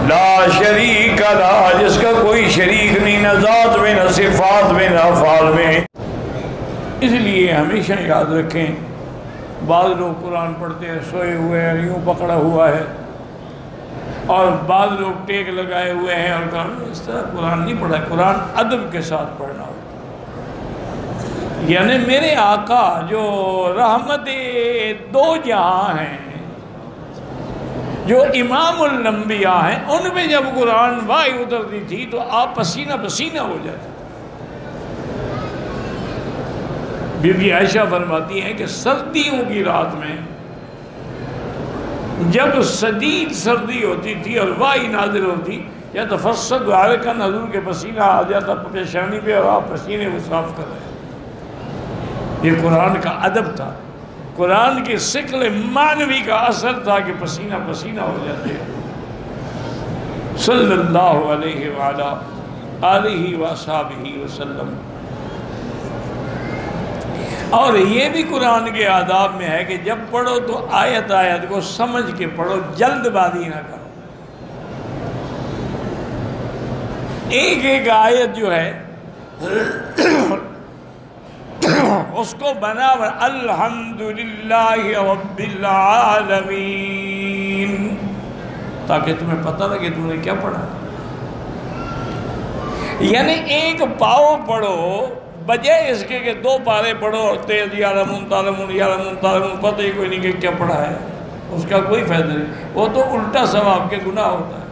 لا شریک لہ، جس کا کوئی شریک نہیں، نہ ذات میں نہ صفات میں نہ افعال میں۔ اس لیے ہمیشہ یاد رکھیں، بعض لوگ قرآن پڑھتے ہیں سوئے ہوئے ہیں، یوں پکڑا ہوا ہے، اور بعض لوگ ٹیک لگائے ہوئے ہیں اور اس طرح قرآن نہیں پڑھا۔ قرآن ادب کے ساتھ پڑھنا ہوتا ہے۔ یعنی میرے آقا جو رحمت دو جہاں ہیں، جو امام الانبیاء ہیں، ان پہ جب قرآن وحی اترتی تھی تو آپ پسینہ پسینہ ہو جاتے۔ بی بی عائشہ فرماتی ہیں کہ سردیوں کی رات میں جب شدید سردی ہوتی تھی اور وحی نازل ہوتی، یا تفسد عرقاً، حضور کے پسینہ آ جاتا پیشانی پہ اور آپ پسینے کو صاف کر رہے ہیں۔ یہ قرآن کا ادب تھا، قرآن کی شکل معنوی کا اثر تھا کہ پسینہ پسینہ ہو جاتے ہیں۔ صلی اللہ علیہ وآلہ آلہ وصحبہ وسلم۔ اور یہ بھی قرآن کے آداب میں ہے کہ جب پڑھو تو آیت آیت کو سمجھ کے پڑھو، جلد بازی نہ کرو۔ ایک ایک آیت جو ہے اس کو بنا الحمدللہ رب العالمین، تاکہ تمہیں پتہ لگے تم نے کیا پڑھا۔ یعنی ایک پاؤ پڑھو بجائے اس کے کہ دو پارے پڑھو اور تیز یعلمون تعلمون یعلمون تعلمون، پتہ ہی کوئی نہیں کہ کیا پڑھا ہے، اس کا کوئی فائدہ نہیں، وہ تو الٹا ثواب کے گناہ ہوتا ہے۔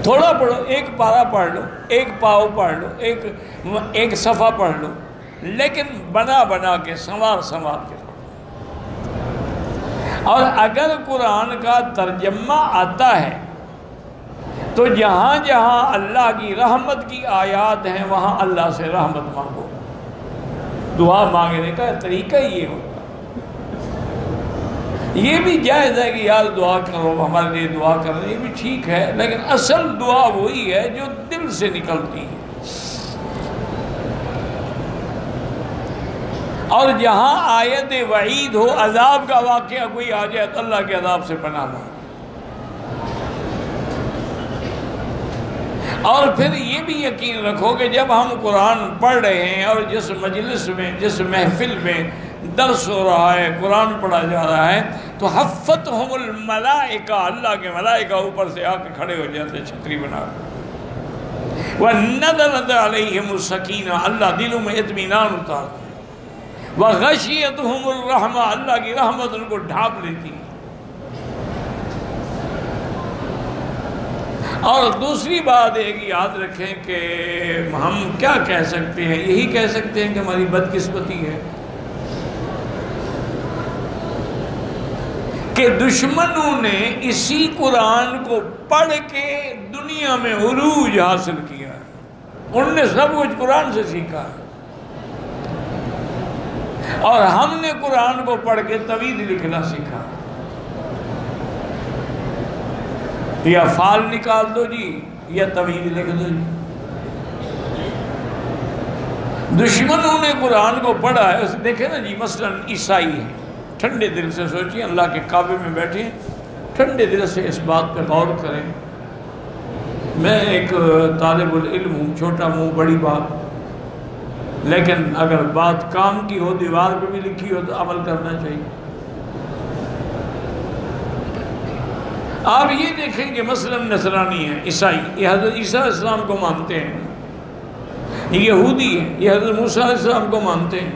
تھوڑا پڑھو، ایک پارا پڑھ لو، ایک پاؤ پڑھ لو، ایک صفحہ پڑھ لو، لیکن بنا بنا کے سنوار سنوار کے پڑھو۔ اور اگر قرآن کا ترجمہ آتا ہے تو جہاں جہاں اللہ کی رحمت کی آیات ہیں وہاں اللہ سے رحمت مانگو۔ دعا مانگنے کا طریقہ یہ ہوتا ہے۔ یہ بھی جائز ہے کہ یار دعا کرو، ہمارے لیے دعا کرو، یہ بھی ٹھیک ہے، لیکن اصل دعا وہی ہے جو دل سے نکلتی ہے۔ اور جہاں آیت وعید ہو، عذاب کا واقعہ کوئی آ جائے تو اللہ کے عذاب سے پناہ مانگو۔ اور پھر یہ بھی یقین رکھو کہ جب ہم قرآن پڑھ رہے ہیں اور جس مجلس میں، جس محفل میں درس ہو رہا ہے، قرآن پڑھا جا رہا ہے، تو حفتہم الملائکہ، اللہ کے ملائکہ اوپر سے آ کے کھڑے ہو جاتے چھتری بنا کر، وَنَزَلَتْ عَلَيْهِمُ السَّكِینَةُ، اللہ دلوں میں اطمینان اتارتے، وَغَشِیَتْهُمُ الرَّحْمَةُ، اللہ کی رحمت ان کو ڈھانپ لیتی۔ اور دوسری بات ایک یاد رکھیں کہ ہم کیا کہہ سکتے ہیں، یہی کہہ سکتے ہیں کہ ہماری بدقسمتی ہے کہ دشمنوں نے اسی قرآن کو پڑھ کے دنیا میں عروج حاصل کیا ہے۔ انہوں نے سب کچھ قرآن سے سیکھا ہے، اور ہم نے قرآن کو پڑھ کے طویل لکھنا سیکھا۔ یا فال نکال دو جی، یا طویل لکھ دو جی۔ دشمنوں نے قرآن کو پڑھا ہے، دیکھیں نا جی، مثلا عیسائی ہیں، ٹھنڈے دل سے سوچیں، اللہ کے کعبے میں بیٹھے ہیں، ٹھنڈے دل سے اس بات پہ غور کریں۔ میں ایک طالب العلم ہوں، چھوٹا منہ بڑی بات، لیکن اگر بات کام کی ہو، دیوار پہ بھی لکھی ہو تو عمل کرنا چاہیے۔ آپ یہ دیکھیں کہ مثلا نصرانی ہیں، عیسائی، یہ حضرت عیسیٰ علیہ السلام کو مانتے ہیں، یہودی ہیں، یہ حضرت موسیٰ علیہ السلام کو مانتے ہیں۔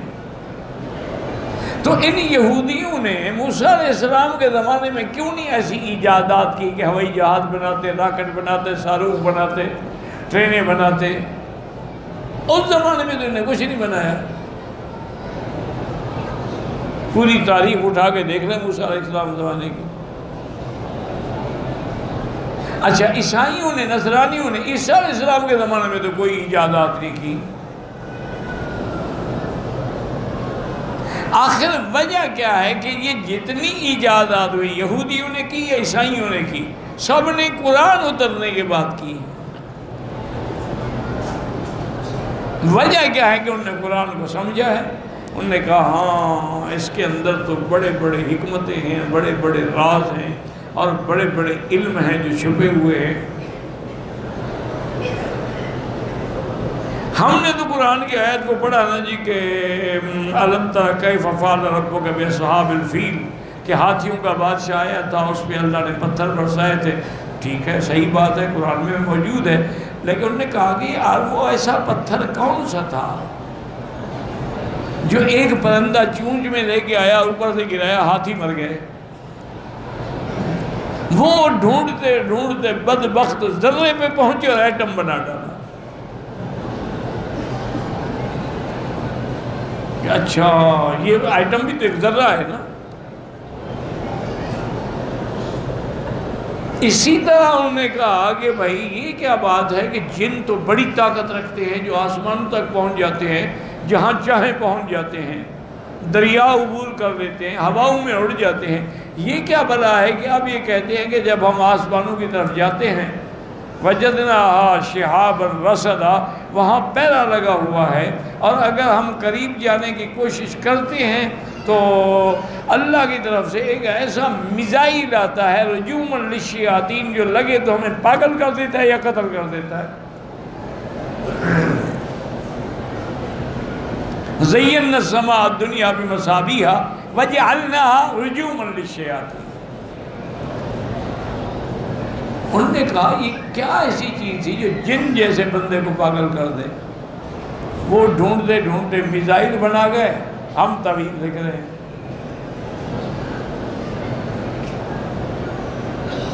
تو ان یہودیوں نے موسیٰ علیہ السلام کے زمانے میں کیوں نہیں ایسی ایجادات کی کہ ہوائی جہاز بناتے، راکٹ بناتے، صاروخ بناتے، ٹرینیں بناتے؟ اس زمانے میں تو انہیں کچھ نہیں بنایا۔ پوری تاریخ اٹھا کے دیکھ لیں موسیٰ علیہ السلام زمانے کی۔ اچھا، عیسائیوں نے، نصرانیوں نے عیسیٰ علیہ السلام کے زمانے میں تو کوئی ایجادات نہیں کی۔ آخر وجہ کیا ہے کہ یہ جتنی ایجادات ہوئی یہودیوں نے کی یا عیسائیوں نے کی، سب نے قرآن اترنے کے بعد کی۔ وجہ کیا ہے کہ انہوں نے قرآن کو سمجھا ہے، انہوں نے کہا ہاں اس کے اندر تو بڑے بڑے حکمتیں ہیں، بڑے بڑے راز ہیں، اور بڑے بڑے علم ہیں جو چھپے ہوئے ہیں۔ ہم نے تو قرآن کی آیت کو پڑھا نا جی کہ الم تر کیف فعل ربک باصحاب الفیل، کہ ہاتھیوں کا بادشاہ آیا تھا، اس پہ اللہ نے پتھر برسائے تھے۔ ٹھیک ہے، صحیح بات ہے، قرآن میں موجود ہے، لیکن انہوں نے کہا کہ یار وہ ایسا پتھر کون سا تھا جو ایک پرندہ چونچ میں لے کے آیا، اوپر سے گرایا، ہاتھی مر گئے۔ وہ ڈھونڈتے ڈھونڈتے بدبخت ذرے پہ پہنچے اور ایٹم بنا ڈالا۔ اچھا یہ ایٹم بھی تو ایک ذرہ ہے نا۔ اسی طرح انہوں نے کہا کہ بھائی یہ کیا بات ہے کہ جن تو بڑی طاقت رکھتے ہیں، جو آسمانوں تک پہنچ جاتے ہیں، جہاں چاہیں پہنچ جاتے ہیں، دریا عبور کر لیتے ہیں، ہواؤں میں اڑ جاتے ہیں۔ یہ کیا بلا ہے کہ اب یہ کہتے ہیں کہ جب ہم آسمانوں کی طرف جاتے ہیں وَجَدْنَاهَا شِهَابًا رَصَدًا، وہاں پیرا لگا ہوا ہے، اور اگر ہم قریب جانے کی کوشش کرتے ہیں تو اللہ کی طرف سے ایک ایسا میزائل آتا ہے رجوماً للشیاطین، جو لگے تو ہمیں پاگل کر دیتا ہے یا قتل کر دیتا ہے۔ زَيَّنَّا السَّمَاءَ الدُّنْيَا بِمَصَابِيحَ وَجَعَلْنَاهَا رُجُومًا لِلشَّيَاطِينِ۔ انہوں نے کہا یہ کیا ایسی چیز تھی جو جن جیسے بندے کو پاگل کر دے؟ وہ ڈھونڈتے ڈھونڈتے میزائل بنا گئے، ہم تعویذ لکھ رہے ہیں۔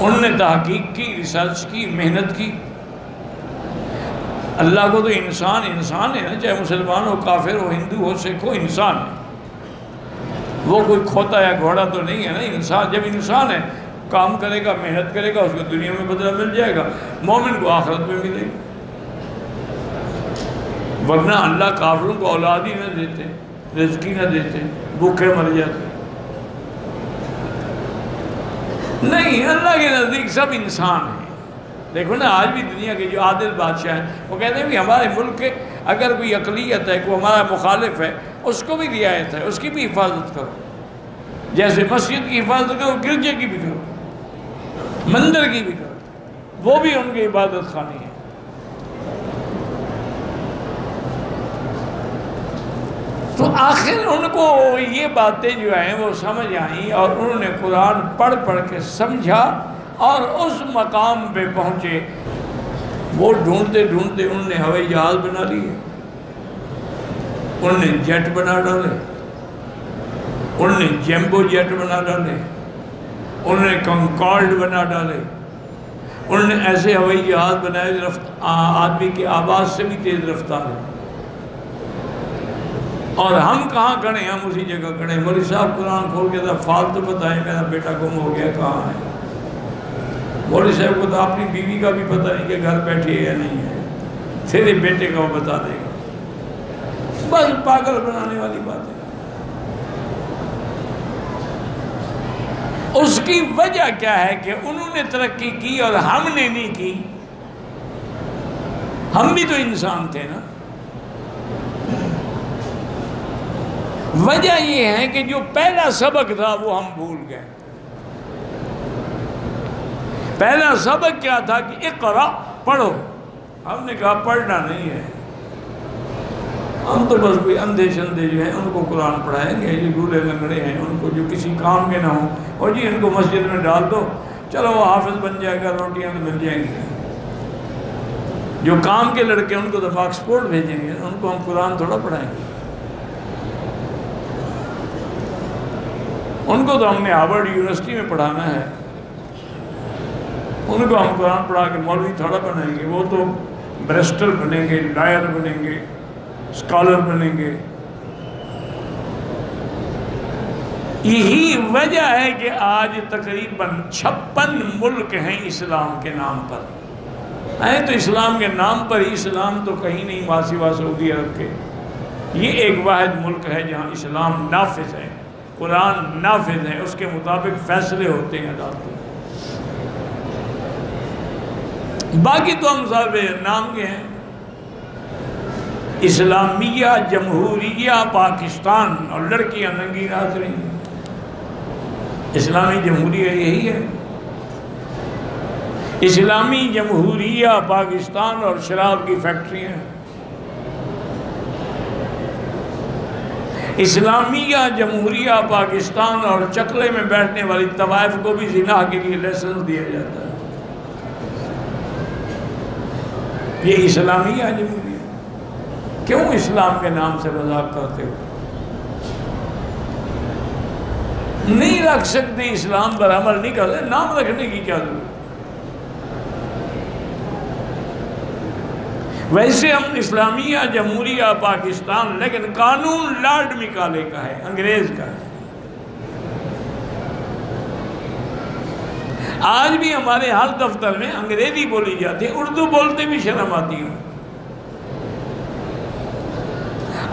انہوں نے تحقیق کی، ریسرچ کی، محنت کی۔ اللہ کو تو انسان انسان ہے نا، چاہے مسلمان ہو، کافر ہو، ہندو ہو، سکھ ہو، انسان ہے۔ وہ کوئی کھوتا یا گھوڑا تو نہیں ہے نا، انسان جب انسان ہے کام کرے گا، محنت کرے گا، اس کو دنیا میں بدلہ مل جائے گا، مومن کو آخرت میں ملے گا۔ ورنہ اللہ کافروں کو اولاد ہی نہ دیتے، رزق ہی نہ دیتے، بھوکے مر جاتے۔ نہیں، اللہ کے نزدیک سب انسان ہیں۔ دیکھو نا آج بھی دنیا کے جو عادل بادشاہ ہیں وہ کہتے ہیں کہ ہمارے ملک کے اگر کوئی اقلیت ہے، کوئی ہمارا مخالف ہے، اس کو بھی رعایت ہے، اس کی بھی حفاظت کرو، جیسے مسجد کی حفاظت کرو، گرجے کی بھی کرو، مندر کی بھی کرو، وہ بھی ان کی عبادت خانی ہے۔ تو آخر ان کو یہ باتیں جو ہیں وہ سمجھ آئیں، اور انہوں نے قرآن پڑھ پڑھ کے سمجھا اور اس مقام پہ پہنچے۔ وہ ڈھونڈتے ڈھونڈتے انہوں نے ہوائی جہاز بنا لیے، انہوں نے جیٹ بنا ڈالے، انہوں نے جیمبو جیٹ بنا ڈالے، انہوں نے کنکارڈ بنا ڈالے، انہوں نے ایسے ہوائی جہاز بنائے جو آدمی کی آواز سے بھی تیز رفتار ہے۔ اور ہم کہاں کھڑے ہیں؟ ہم اسی جگہ کھڑے ہیں۔ مولوی صاحب قرآن کھول کے فالتو بتائیں میرا بیٹا گم ہو گیا کہاں ہے۔ مولوی صاحب کو تو اپنی بیوی کا بھی پتہ نہیں کہ گھر بیٹھی ہے یا نہیں ہے، تیرے بیٹے کا وہ بتا دے گا۔ بس پاگل بنانے والی بات ہے۔ اس کی وجہ کیا ہے کہ انہوں نے ترقی کی اور ہم نے نہیں کی۔ ہم بھی تو انسان تھے نا۔ وجہ یہ ہے کہ جو پہلا سبق تھا وہ ہم بھول گئے۔ پہلا سبق کیا تھا کہ اقرا، پڑھو۔ ہم نے کہا پڑھنا نہیں ہے، ہم تو بس کوئی اندھے شندے جو ہیں ان کو قرآن پڑھائیں گے، جو لولے لنگڑے ہیں ان کو جو کسی کام کے نہ ہوں، اور جی ان کو مسجد میں ڈال دو، چلو وہ حافظ بن جائے گا، روٹیاں تو مل جائیں گی۔ جو کام کے لڑکے ان کو تو آکسفورڈ بھیجیں گے، ان کو ہم قرآن تھوڑا پڑھائیں گے۔ ان کو تو ہم نے ہارورڈ یونیورسٹی میں پڑھانا ہے، ان کو ہم قرآن پڑھا کے مولوی تھوڑا بنائیں گے۔ وہ تو بریسٹر بنیں گے، لائر بنیں گے، اسکالر بنیں گے۔ یہی وجہ ہے کہ آج تقریباً 56 ملک ہیں اسلام کے نام پر، ہیں تو اسلام کے نام پر ہی، اسلام تو کہیں نہیں ماں سوا سعودی عرب کے۔ یہ ایک واحد ملک ہے جہاں اسلام نافذ ہے، قرآن نافذ ہے، اس کے مطابق فیصلے ہوتے ہیں عدالتوں۔ باقی تو ہم سب نام کے ہیں، اسلامیہ جمہوریہ پاکستان، اور لڑکیاں ننگی ناچ رہی ہیں۔ اسلامی جمہوریہ یہی ہے، اسلامی جمہوریہ پاکستان اور شراب کی فیکٹریاں، اسلامیہ جمہوریہ پاکستان اور چکلے میں بیٹھنے والی طوائف کو بھی زنا کے لیے لائسنس دیا جاتا ہے۔ یہ اسلامیہ جمہوریہ، کیوں اسلام کے نام سے مذاق کرتے ہو؟ نہیں رکھ سکتے، اسلام پر عمل نہیں کرتے، نام رکھنے کی کیا ضرورت؟ ویسے ہم اسلامیہ جمہوریہ پاکستان، لیکن قانون لارڈ مکالے کا ہے، انگریز کا ہے۔ آج بھی ہمارے ہر دفتر میں انگریزی بولی جاتی ہے، اردو بولتے بھی شرم آتی ہے،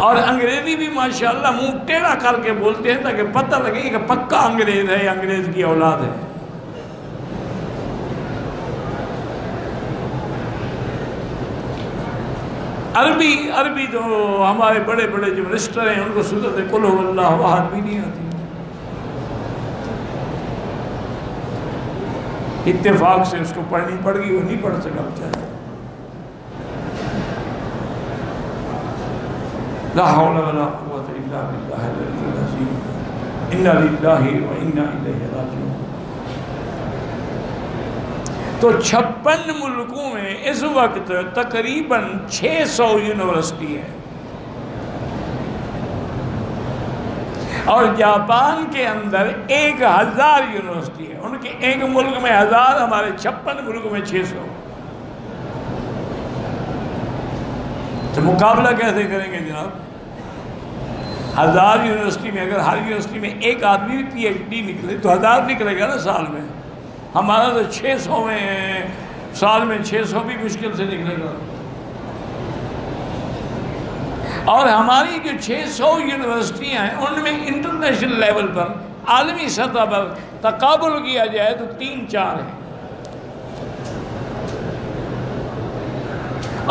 اور انگریزی بھی ماشاءاللہ منہ ٹیڑھا کر کے بولتے ہیں تاکہ پتہ لگے کہ پکا انگریز ہے، انگریز کی اولاد ہے۔ عربی تو ہمارے بڑے بڑے جو منسٹر ہیں ان کو سورۃ قل هو اللہ احد بھی نہیں آتی، اتفاق سے اس کو پڑھنی پڑ گئی، وہ نہیں پڑھ سکا بیچارہ۔ لا حول ولا قوة الا باللہ العلی العظیم، انا للہ و انا الیہ راجعون۔ تو 56 ملکوں میں اس وقت تقریباً 600 یونیورسٹی ہے، اور جاپان کے اندر 1000 یونیورسٹی ہے۔ ان کے ایک ملک میں 1000، ہمارے 56 ملک میں 600۔ تو مقابلہ کیسے کریں گے جناب؟ 1000 یونیورسٹی میں اگر ہر یونیورسٹی میں ایک آدمی بھی پی ایچ ڈی نکلے تو 1000 نکلے گا نا سال میں۔ ہمارا تو 600 میں، سال میں 600 بھی مشکل سے نکلے گا۔ اور ہماری جو 600 یونیورسٹیاں ہیں ان میں انٹرنیشنل لیول پر، عالمی سطح پر تقابل کیا جائے تو 3-4 ہیں،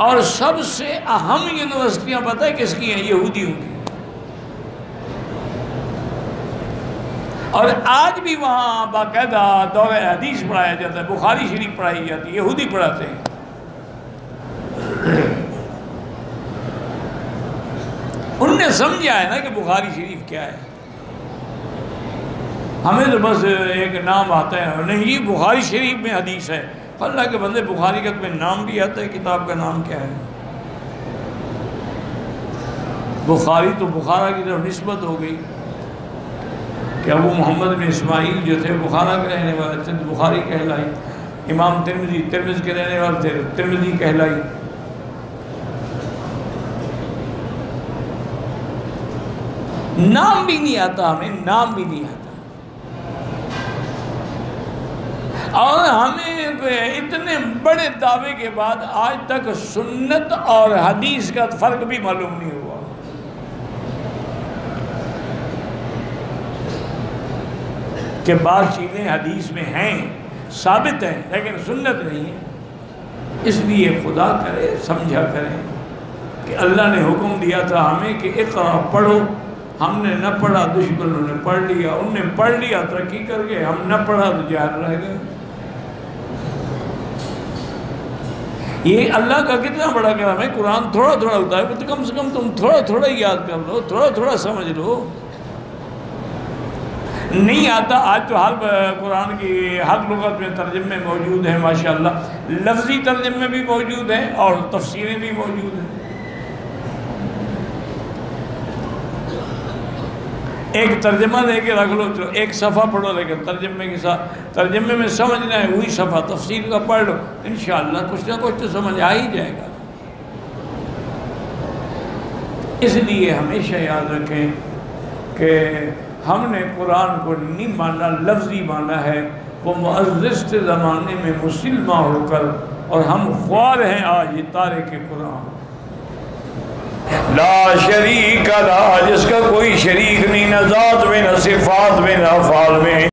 اور سب سے اہم یونیورسٹیاں پتہ ہے کس کی ہیں؟ یہودیوں کی۔ اور آج بھی وہاں باقاعدہ دور حدیث پڑھایا جاتا ہے، بخاری شریف پڑھائی جاتی ہے، یہودی پڑھاتے ہیں۔ انہوں نے سمجھا ہے نا کہ بخاری شریف کیا ہے، ہمیں تو بس ایک نام آتا ہے، نہیں یہ بخاری شریف میں حدیث ہے۔ اللہ کے بندے، بخاری کا تمہیں نام بھی آتا ہے، کتاب کا نام کیا ہے؟ بخاری تو بخارا کی طرف نسبت ہو گئی کہ ابو محمد بن اسماعیل جو تھے بخارا کے رہنے والے تھے تو بخاری کہلائی، امام ترمذی کے رہنے والے تھے ترمذی کہلائی۔ نام بھی نہیں آتا، ہمیں نام بھی نہیں آتا، اور ہمیں اتنے بڑے دعوے کے بعد آج تک سنت اور حدیث کا فرق بھی معلوم نہیں ہوا۔ کہ بعض چیزیں حدیث میں ہیں، ثابت ہیں، لیکن سنت نہیں ہے۔ اس لیے خدا کرے سمجھا کریں کہ اللہ نے حکم دیا تھا ہمیں کہ اقرا پڑھو، ہم نے نہ پڑھا، دشمنوں نے پڑھ لیا، ان نے پڑھ لیا ترقی کر گئے، ہم نہ پڑھا تو جاہل رہ گئے۔ یہ اللہ کا کتنا بڑا کرم ہے، قرآن تھوڑا تھوڑا ہوتا ہے تو کم سے کم تم تھوڑا تھوڑا یاد کر لو، تھوڑا تھوڑا سمجھ لو۔ نہیں آتا، آج تو ہر قرآن کی ہر لغت میں ترجمے موجود ہیں ماشاءاللہ، لفظی ترجمے بھی موجود ہیں اور تفسیریں بھی موجود ہیں۔ ایک ترجمہ دے کے رکھ لو، تو ایک صفحہ پڑھو، لیکن ترجمے کے ساتھ، ترجمے میں سمجھنا ہے وہی صفحہ تفسیر کا پڑھ لو، انشاءاللہ کچھ نہ کچھ تو سمجھ آ ہی جائے گا۔ اس لیے ہمیشہ یاد رکھیں کہ ہم نے قرآن کو نہیں مانا، لفظی مانا ہے، وہ معزز کے زمانے میں مسلمہ ہو کر، اور ہم خوار ہیں آج یہ تارک قرآن۔ لا شریک لا، جس کا کوئی شریک نہیں، نہ ذات میں نہ صفات میں نہ افعال میں۔